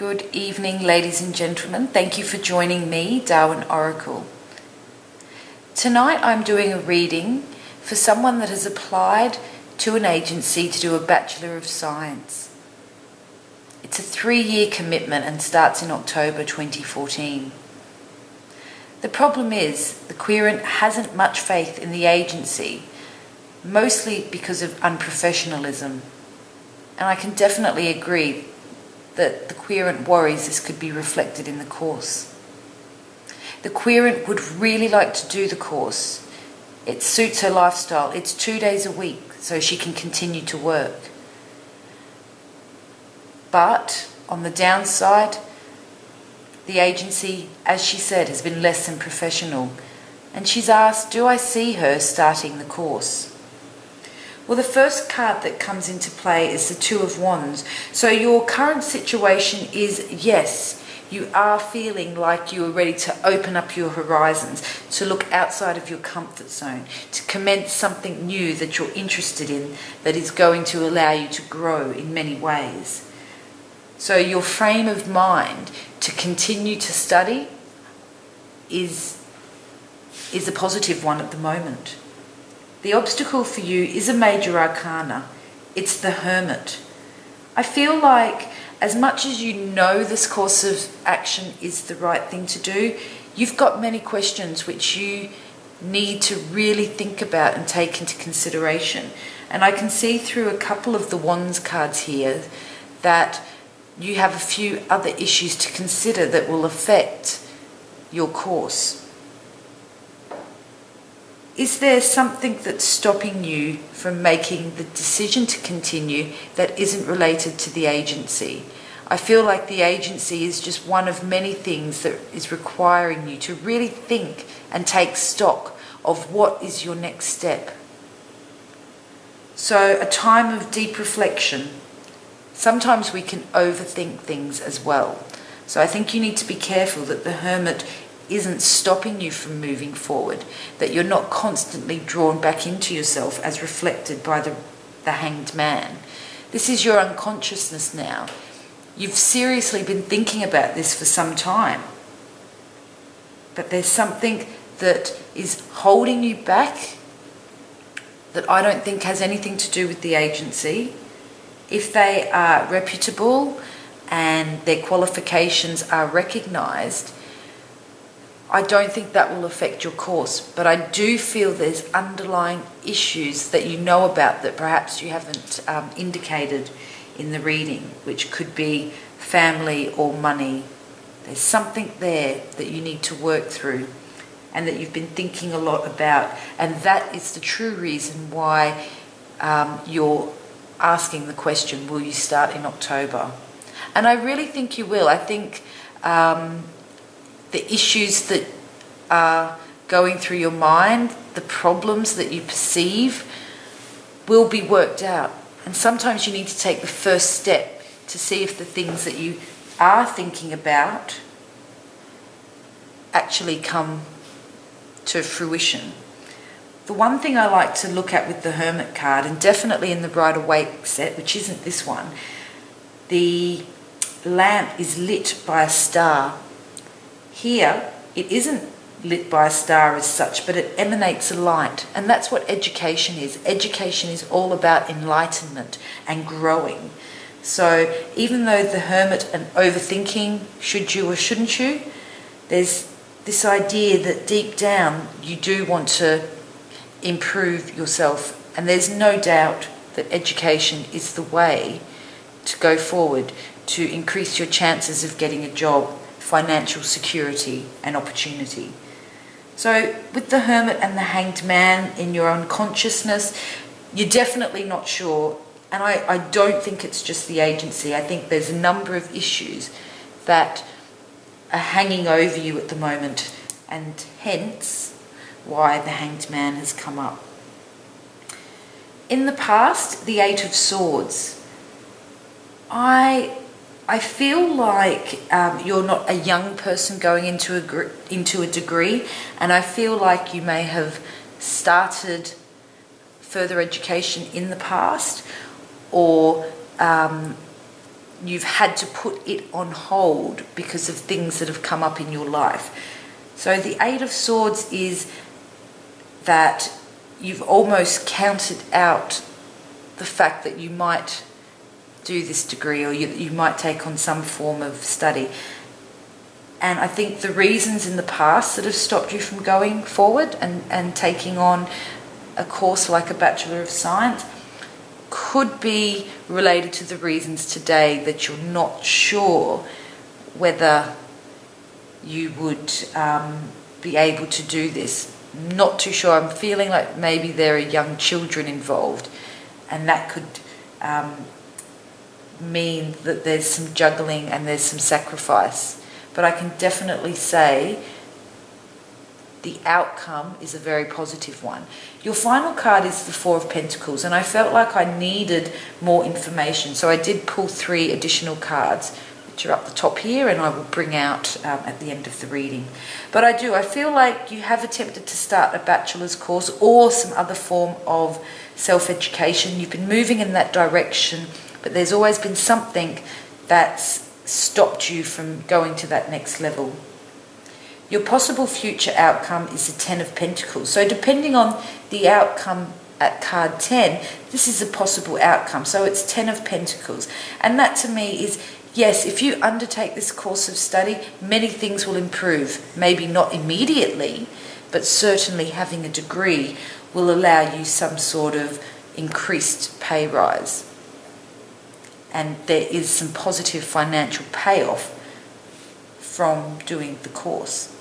Good evening, ladies and gentlemen. Thank you for joining me, Darwin Oracle. Tonight I'm doing a reading for someone that has applied to an agency to do a Bachelor of Science. It's a 3-year commitment and starts in October 2014. The problem is the querent hasn't much faith in the agency, mostly because of unprofessionalism. And I can definitely agree that the querent worries this could be reflected in the course. The querent would really like to do the course. It suits her lifestyle. It's 2 days a week, so she can continue to work. But on the downside, the agency, as she said, has been less than professional. And she's asked, do I see her starting the course? Well, the first card that comes into play is the Two of Wands. So your current situation is, yes, you are feeling like you are ready to open up your horizons, to look outside of your comfort zone, to commence something new that you're interested in that is going to allow you to grow in many ways. So your frame of mind to continue to study is a positive one at the moment. The obstacle for you is a major arcana. It's the Hermit. I feel like as much as you know this course of action is the right thing to do, you've got many questions which you need to really think about and take into consideration. And I can see through a couple of the Wands cards here that you have a few other issues to consider that will affect your course. Is there something that's stopping you from making the decision to continue that isn't related to the agency? I feel like the agency is just one of many things that is requiring you to really think and take stock of what is your next step. So a time of deep reflection. Sometimes we can overthink things as well. So I think you need to be careful that the Hermit isn't stopping you from moving forward, that you're not constantly drawn back into yourself as reflected by the Hanged Man. This is your unconsciousness now. You've seriously been thinking about this for some time, but there's something that is holding you back that I don't think has anything to do with the agency. If they are reputable and their qualifications are recognised, I don't think that will affect your course, but I do feel there's underlying issues that you know about that perhaps you haven't indicated in the reading, which could be family or money. There's something there that you need to work through and that you've been thinking a lot about, and that is the true reason why you're asking the question, will you start in October? And I really think you will. I think the issues that are going through your mind, the problems that you perceive, will be worked out. And sometimes you need to take the first step to see if the things that you are thinking about actually come to fruition. The one thing I like to look at with the Hermit card, and definitely in the Bride Awake set, which isn't this one, the lamp is lit by a star. Here, it isn't lit by a star as such, but it emanates a light. And that's what education is. Education is all about enlightenment and growing. So even though the Hermit and overthinking, should you or shouldn't you, there's this idea that deep down you do want to improve yourself. And there's no doubt that education is the way to go forward to increase your chances of getting a job, financial security and opportunity. So with the Hermit and the Hanged Man in your unconsciousness, you're definitely not sure. And I don't think it's just the agency. I think there's a number of issues that are hanging over you at the moment, and hence why the Hanged Man has come up. In the past, the Eight of Swords. I feel like you're not a young person going into a degree, and I feel like you may have started further education in the past, or you've had to put it on hold because of things that have come up in your life. So the Eight of Swords is that you've almost counted out the fact that you might do this degree, or you might take on some form of study. And I think the reasons in the past that have stopped you from going forward and taking on a course like a Bachelor of Science could be related to the reasons today that you're not sure whether you would be able to do this. Not too sure. I'm feeling like maybe there are young children involved, and that could mean that there's some juggling and there's some sacrifice. But I can definitely say the outcome is a very positive one. Your final card is the Four of Pentacles, and I felt like I needed more information, so I did pull 3 additional cards, which are up the top here, and I will bring out at the end of the reading. But I feel like you have attempted to start a bachelor's course or some other form of self-education. You've been moving in that direction, but there's always been something that's stopped you from going to that next level. Your possible future outcome is the Ten of Pentacles. So depending on the outcome at card 10, this is a possible outcome. So it's 10 of Pentacles. And that to me is, yes, if you undertake this course of study, many things will improve. Maybe not immediately, but certainly having a degree will allow you some sort of increased pay rise. And there is some positive financial payoff from doing the course.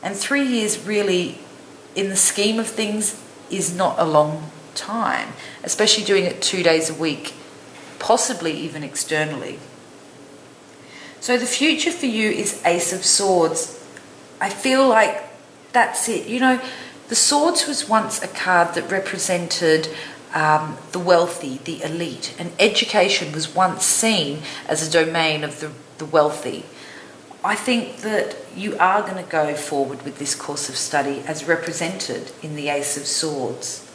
And 3 years really, in the scheme of things, is not a long time, especially doing it 2 days a week, possibly even externally. So the future for you is Ace of Swords. I feel like that's it. You know, the Swords was once a card that represented the wealthy, the elite, and education was once seen as a domain of the wealthy. I think that you are going to go forward with this course of study as represented in the Ace of Swords.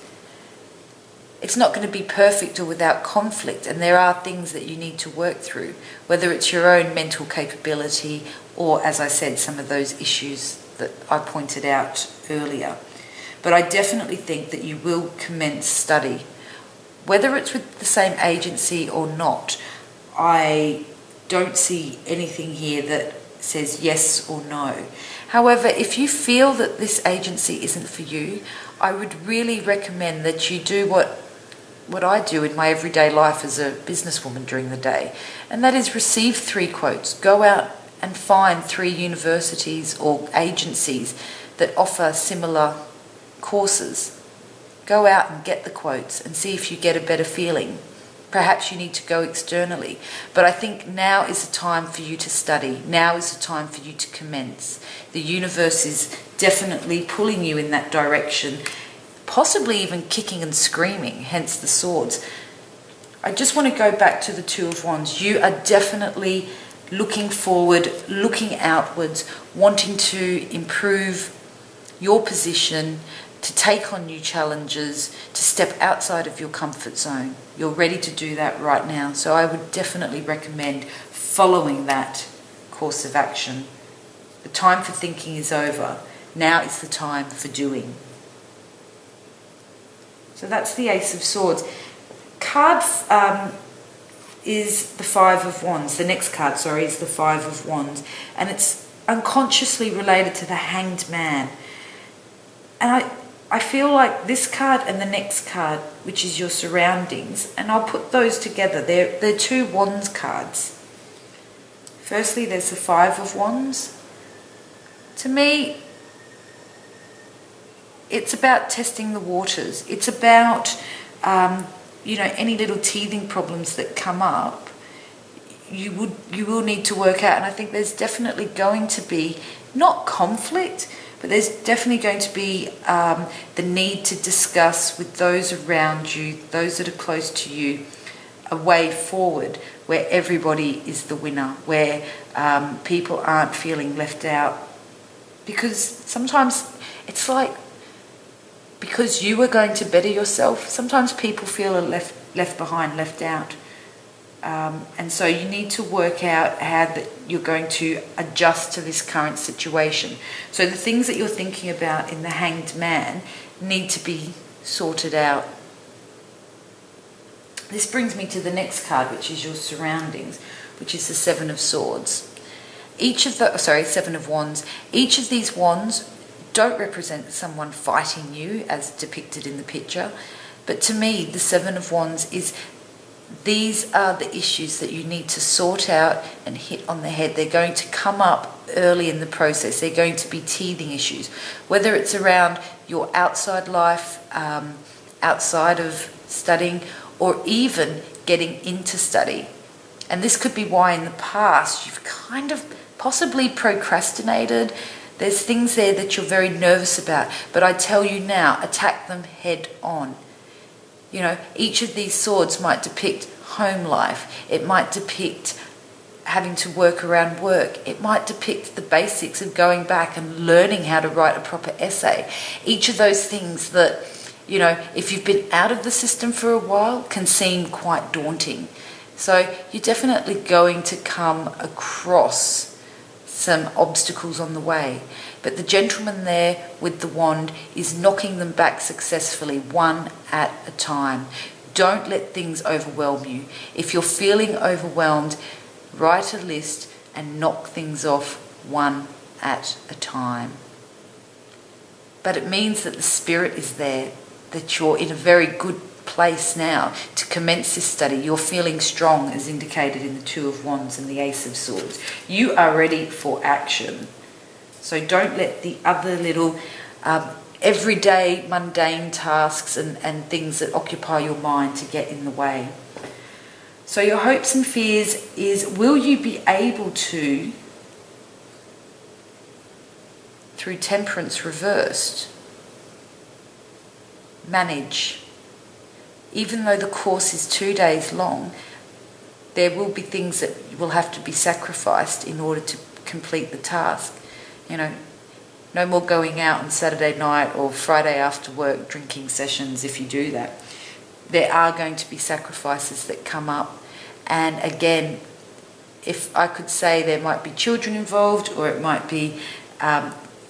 It's not going to be perfect or without conflict, and there are things that you need to work through, whether it's your own mental capability or, as I said, some of those issues that I pointed out earlier. But I definitely think that you will commence study. Whether it's with the same agency or not, I don't see anything here that says yes or no. However, if you feel that this agency isn't for you, I would really recommend that you do what I do in my everyday life as a businesswoman during the day, and that is receive 3 quotes. Go out and find 3 universities or agencies that offer similar courses. Go out and get the quotes and see if you get a better feeling. Perhaps you need to go externally. But I think now is the time for you to study. Now is the time for you to commence. The universe is definitely pulling you in that direction, possibly even kicking and screaming, hence the swords. I just want to go back to the Two of Wands. You are definitely looking forward, looking outwards, wanting to improve your position, to take on new challenges, to step outside of your comfort zone. You're ready to do that right now. So I would definitely recommend following that course of action. The time for thinking is over. Now is the time for doing. So that's the Ace of Swords. Card is the Five of Wands. The next card, is the Five of Wands. And it's unconsciously related to the Hanged Man. And I feel like this card and the next card, which is your surroundings, and I'll put those together. They're 2 Wands cards. Firstly, there's the Five of Wands. To me, it's about testing the waters. It's about, any little teething problems that come up, you will need to work out. And I think there's definitely going to be, not conflict, but there's definitely going to be the need to discuss with those around you, those that are close to you, a way forward where everybody is the winner, where people aren't feeling left out. Because sometimes it's like, because you are going to better yourself, sometimes people feel left behind, left out. And so you need to work out how that you're going to adjust to this current situation. So the things that you're thinking about in the Hanged Man need to be sorted out. This brings me to the next card, which is your surroundings, which is the Seven of Swords. Seven of Wands. Each of these wands don't represent someone fighting you as depicted in the picture, but to me, the Seven of Wands is these are the issues that you need to sort out and hit on the head. They're going to come up early in the process. They're going to be teething issues, whether it's around your outside life, outside of studying, or even getting into study. And this could be why in the past you've kind of possibly procrastinated. There's things there that you're very nervous about, but I tell you now, attack them head on. You know, each of these swords might depict home life. It might depict having to work around work. It might depict the basics of going back and learning how to write a proper essay. Each of those things that, you know, if you've been out of the system for a while, can seem quite daunting. So you're definitely going to come across some obstacles on the way. But the gentleman there with the wand is knocking them back successfully, one at a time. Don't let things overwhelm you. If you're feeling overwhelmed, write a list and knock things off one at a time. But it means that the spirit is there, that you're in a very good place now to commence this study. You're feeling strong, as indicated in the Two of Wands and the Ace of Swords. You are ready for action. So don't let the other little everyday mundane tasks and things that occupy your mind to get in the way. So your hopes and fears is, will you be able to, through temperance reversed, manage? Even though the course is 2 days long, there will be things that will have to be sacrificed in order to complete the task. You know, no more going out on Saturday night or Friday after work drinking sessions if you do that. There are going to be sacrifices that come up. And again, if I could say, there might be children involved, or it might be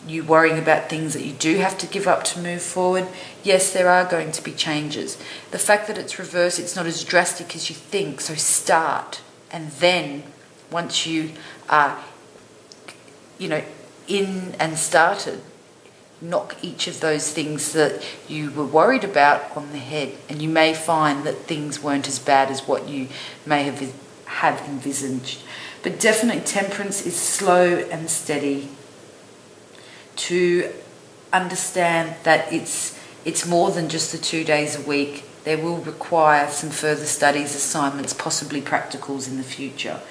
you worrying about things that you do have to give up to move forward. Yes, there are going to be changes. The fact that it's reversed, it's not as drastic as you think. So start, and then once you are, in and started, knock each of those things that you were worried about on the head, and you may find that things weren't as bad as what you may have envisaged. But definitely temperance is slow and steady. To understand that it's more than just the 2 days a week. There will require some further studies, assignments, possibly practicals in the future.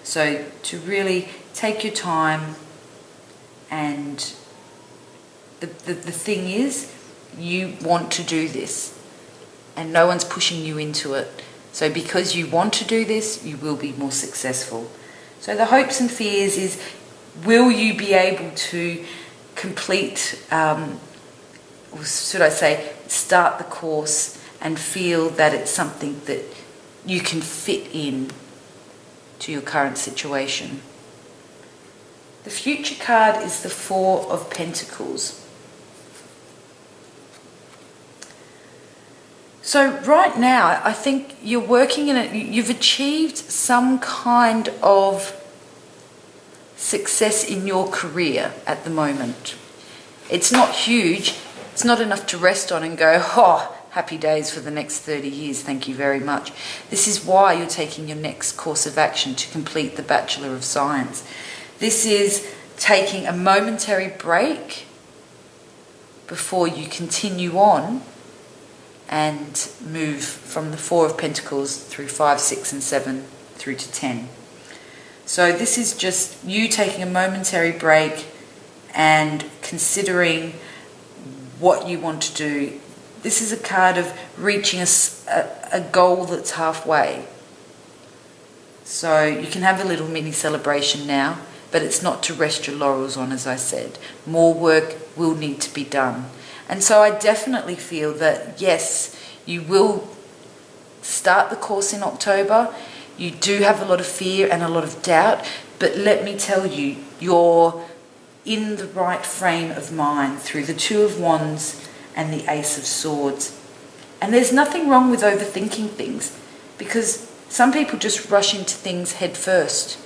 So to really take your time, and the thing is, you want to do this and no one's pushing you into it. So because you want to do this, you will be more successful. So the hopes and fears is, will you be able to complete, or should I say, start the course and feel that it's something that you can fit in to your current situation. The future card is the Four of Pentacles. So right now, I think you're working in it, you've achieved some kind of success in your career at the moment. It's not huge, it's not enough to rest on and go, oh, happy days for the next 30 years, thank you very much. This is why you're taking your next course of action to complete the Bachelor of Science. This is taking a momentary break before you continue on and move from the Four of Pentacles through 5, 6 and 7 through to 10. So this is just you taking a momentary break and considering what you want to do. This is a card of reaching a goal that's halfway. So you can have a little mini celebration now, but it's not to rest your laurels on, as I said. More work will need to be done. And so I definitely feel that, yes, you will start the course in October. You do have a lot of fear and a lot of doubt, but let me tell you, you're in the right frame of mind through the Two of Wands and the Ace of Swords. And there's nothing wrong with overthinking things, because some people just rush into things head first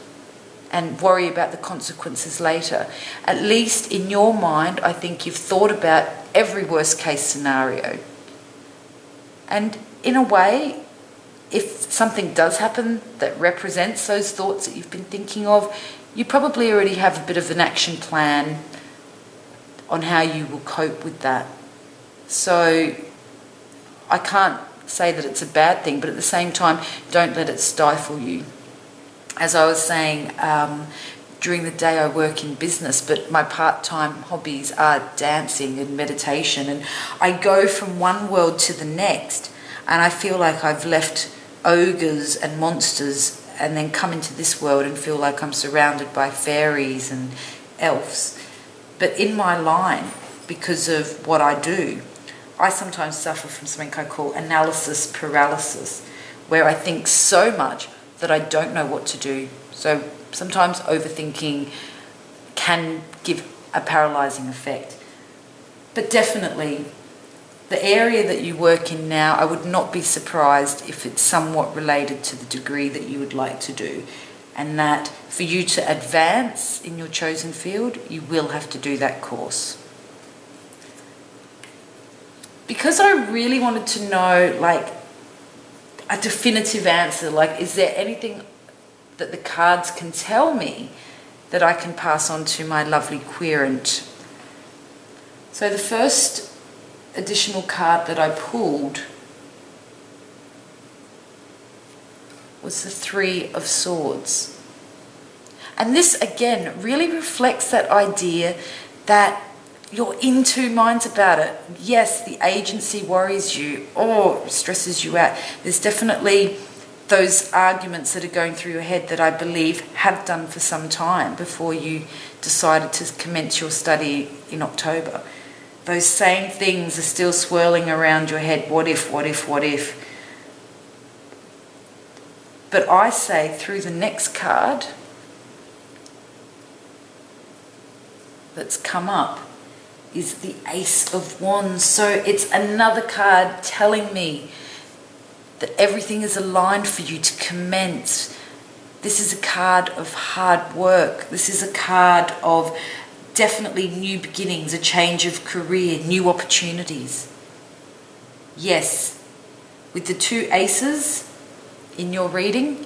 and worry about the consequences later. At least in your mind, I think you've thought about every worst case scenario. And in a way, if something does happen that represents those thoughts that you've been thinking of, you probably already have a bit of an action plan on how you will cope with that. So I can't say that it's a bad thing, but at the same time, don't let it stifle you. As I was saying, during the day I work in business, but my part-time hobbies are dancing and meditation, and I go from one world to the next, and I feel like I've left ogres and monsters and then come into this world and feel like I'm surrounded by fairies and elves. But in my line, because of what I do, I sometimes suffer from something I call analysis paralysis, where I think so much that I don't know what to do. So sometimes overthinking can give a paralysing effect. But definitely, the area that you work in now, I would not be surprised if it's somewhat related to the degree that you would like to do, and that for you to advance in your chosen field, you will have to do that course. Because I really wanted to know, like, a definitive answer, like, is there anything that the cards can tell me that I can pass on to my lovely querent? So the first additional card that I pulled was the Three of Swords. And this, again, really reflects that idea that you're in two minds about it. Yes, the agency worries you or stresses you out. There's definitely those arguments that are going through your head that I believe have done for some time before you decided to commence your study in October. Those same things are still swirling around your head. What if, what if, what if? But I say through the next card that's come up is the Ace of Wands. So it's another card telling me that everything is aligned for you to commence. This is a card of hard work. This is a card of definitely new beginnings, a change of career, new opportunities. Yes, with the two aces in your reading,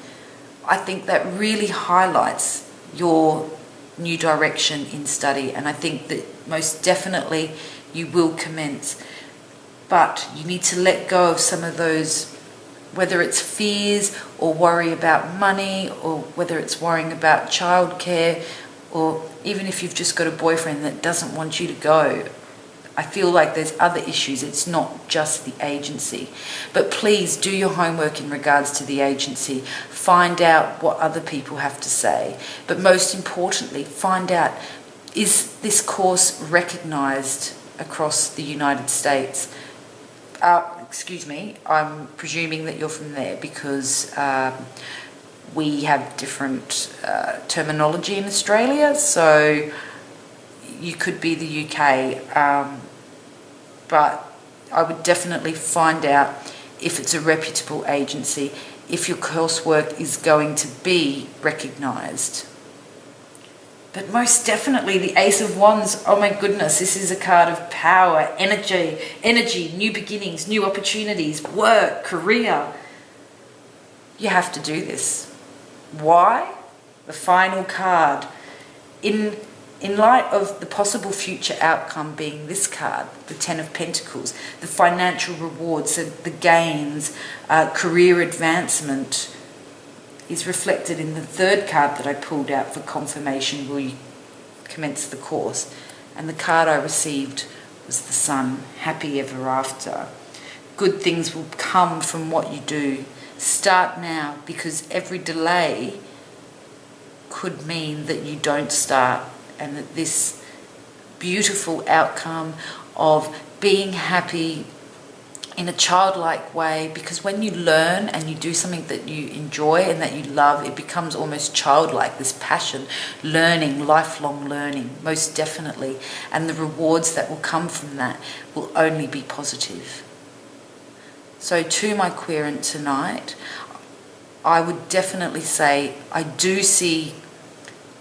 I think that really highlights your new direction in study, and I think that most definitely you will commence. But you need to let go of some of those, whether it's fears or worry about money, or whether it's worrying about childcare, or even if you've just got a boyfriend that doesn't want you to go. I feel like there's other issues. It's not just the agency. But please do your homework in regards to the agency. Find out what other people have to say. But most importantly, find out, is this course recognised across the United States? Excuse me, I'm presuming that you're from there, because we have different terminology in Australia, so you could be the UK, but I would definitely find out if it's a reputable agency, if your coursework is going to be recognised. But most definitely the Ace of Wands, oh my goodness, this is a card of power, energy, new beginnings, new opportunities, work, career. You have to do this. Why? The final card. In light of the possible future outcome being this card, the Ten of Pentacles, the financial rewards, the gains, career advancement, is reflected in the third card that I pulled out for confirmation will you commence the course. And the card I received was the Sun, happy ever after. Good things will come from what you do. Start now, because every delay could mean that you don't start, and that this beautiful outcome of being happy in a childlike way, because when you learn and you do something that you enjoy and that you love, it becomes almost childlike, this passion, learning, lifelong learning, most definitely. And the rewards that will come from that will only be positive. So to my querent tonight, I would definitely say, I do see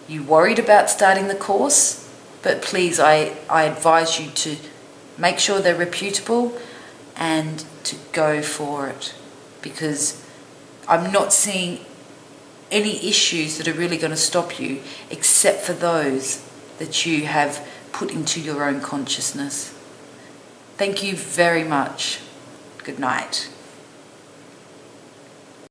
you worried about starting the course, but please, I advise you to make sure they're reputable and to go for it, because I'm not seeing any issues that are really going to stop you, except for those that you have put into your own consciousness. Thank you very much. Good night.